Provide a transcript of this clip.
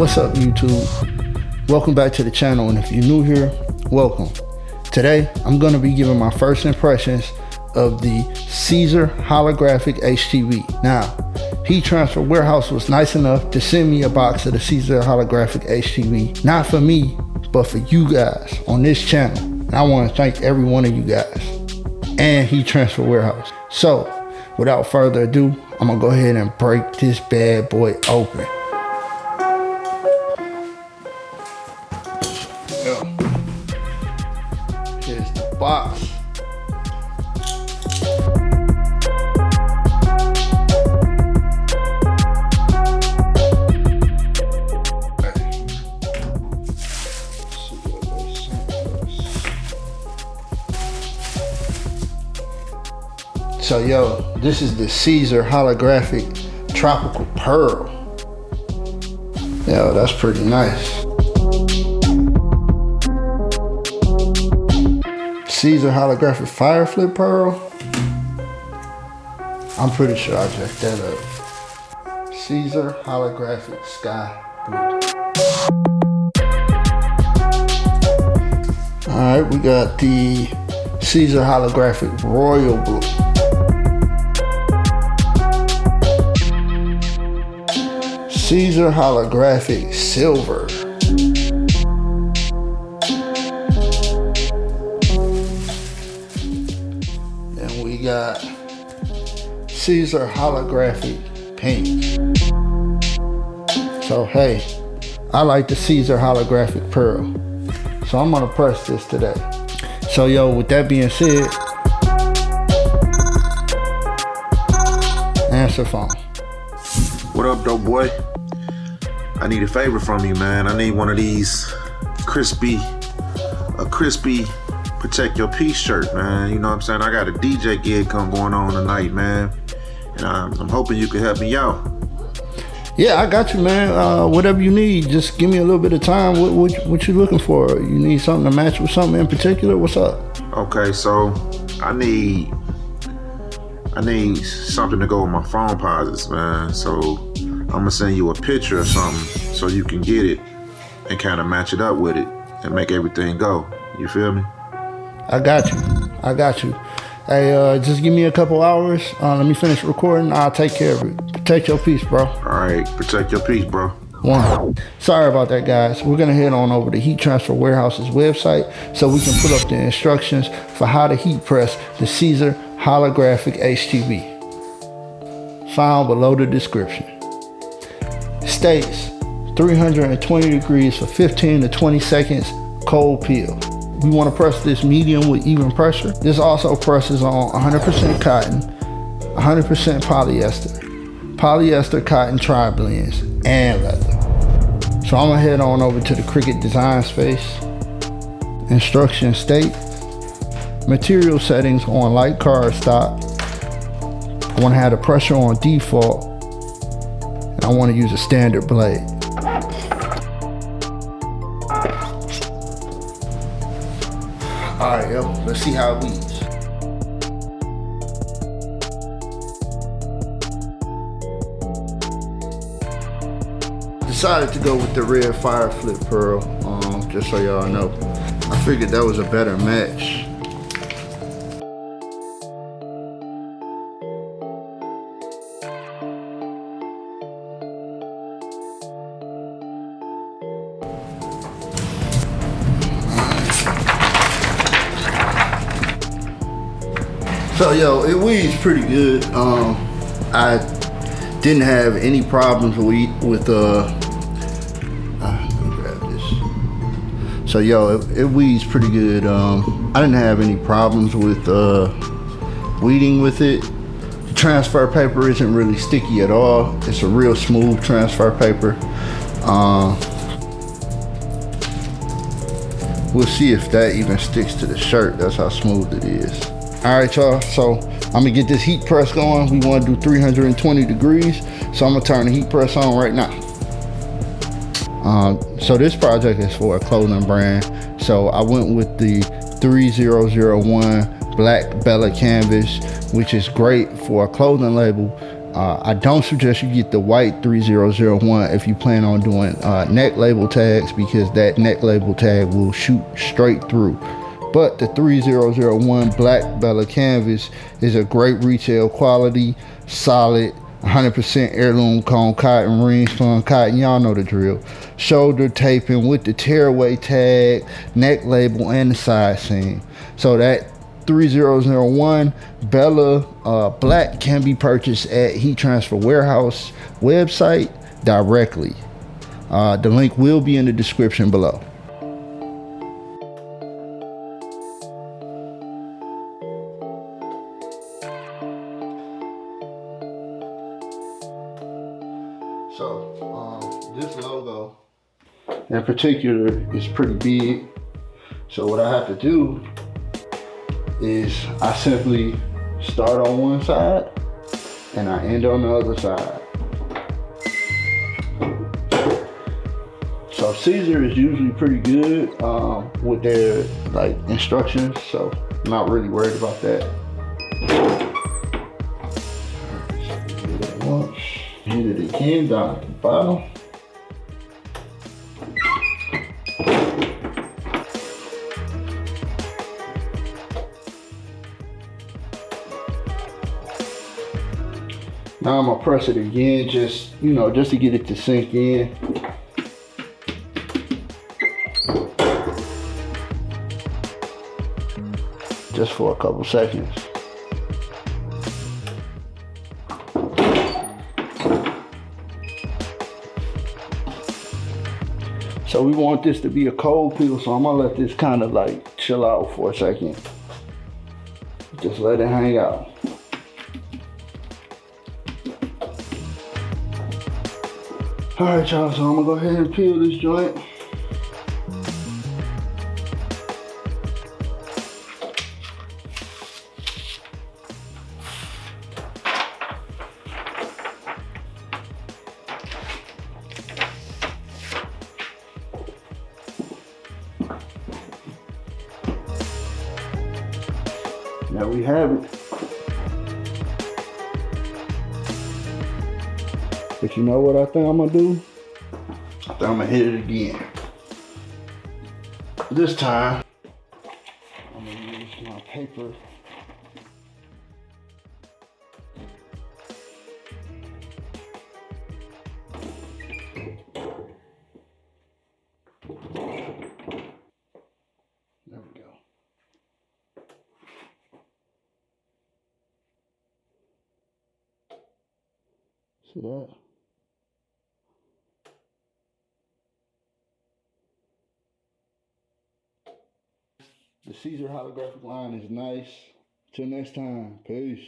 What's up, YouTube? Welcome back to the channel, and if you're new here, welcome. Today I'm going to be giving my first impressions of the Siser Holographic HTV. Now, Heat Transfer Warehouse was nice enough to send me a box of the Siser Holographic HTV, not for me, but for you guys on this channel. And I want to thank every one of you guys and Heat Transfer Warehouse. So, without further ado, I'm gonna go ahead and break this bad boy open. Here's the box. So yo, this is the Siser Holographic Tropical Pearl. Yo, that's pretty nice. Siser Holographic Fire Flip Pearl. I'm pretty sure I jacked that up. Siser Holographic Sky Blue. Alright, we got the Siser Holographic Royal Blue. Siser Holographic Silver. Then we got Siser Holographic Pink. So hey, I like the Siser Holographic Pearl. So I'm gonna press this today. So yo, with that being said, answer phone. What up, dope boy? I need a favor from you, man. I need one of these crispy protect your peace shirt, man. You know what I'm saying? I got a DJ gig going on tonight, man. And I'm hoping you can help me out. Yeah, I got you, man. Whatever you need, just give me a little bit of time. What you looking for? You need something to match with something in particular? What's up? Okay, so I need something to go with my phone posits, man. So I'm gonna send you a picture or something so you can get it and kind of match it up with it and make everything go. You feel me? I got you. Hey, just give me a couple hours. Let me finish recording. I'll take care of it. Protect your peace, bro. All right, protect your peace, bro. One. Sorry about that, guys. We're gonna head on over to Heat Transfer Warehouse's website so we can put up the instructions for how to heat press the Siser Holographic HTV. Found below the description. States 320 degrees for 15 to 20 seconds, cold peel. We want to press this medium with even pressure. This also presses on 100% cotton, 100% polyester cotton tri-blends, and leather. So I'm gonna head on over to the CRICUT design space. Instructions state, material settings on light cardstock. I want to have the pressure on default, and I want to use a standard blade. Alright, yo, let's see how it bleeds. Decided to go with the red Fire Flip Pearl, just so y'all know. I figured that was a better match. So yo, it weeds pretty good. I didn't have any problems with let me grab this. So yo, it weeds pretty good. I didn't have any problems with weeding with it. The transfer paper isn't really sticky at all. It's a real smooth transfer paper. We'll see if that even sticks to the shirt. That's how smooth it is. All right, y'all, so I'm gonna get this heat press going. We wanna do 320 degrees, so I'm gonna turn the heat press on right now. So this project is for a clothing brand. So I went with the 3001 black Bella canvas, which is great for a clothing label I don't suggest you get the white 3001 if you plan on doing neck label tags, because that neck label tag will shoot straight through. But the 3001 black Bella canvas is a great retail quality, solid, 100% heirloom cone cotton, ring spun cotton. Y'all know the drill. Shoulder taping with the tearaway tag, neck label, and the side seam. So that 3001 Bella black can be purchased at Heat Transfer Warehouse website directly. The link will be in the description below. So this logo in particular is pretty big. So what I have to do is I simply start on one side and I end on the other side. So Siser is usually pretty good with their like instructions, so I'm not really worried about that. Hit it once, hit it again down at the bottom. Now I'm gonna press it again, just to get it to sink in. Just for a couple seconds. So we want this to be a cold peel, so I'm gonna let this kind of like chill out for a second. Just let it hang out. All right, y'all, so I'm gonna go ahead and peel this joint. There we have it. But you know what I think I'm gonna do? I think I'm gonna hit it again. This time, I'm gonna use my paper. There we go. See that? The Siser holographic line is nice. Till next time, peace.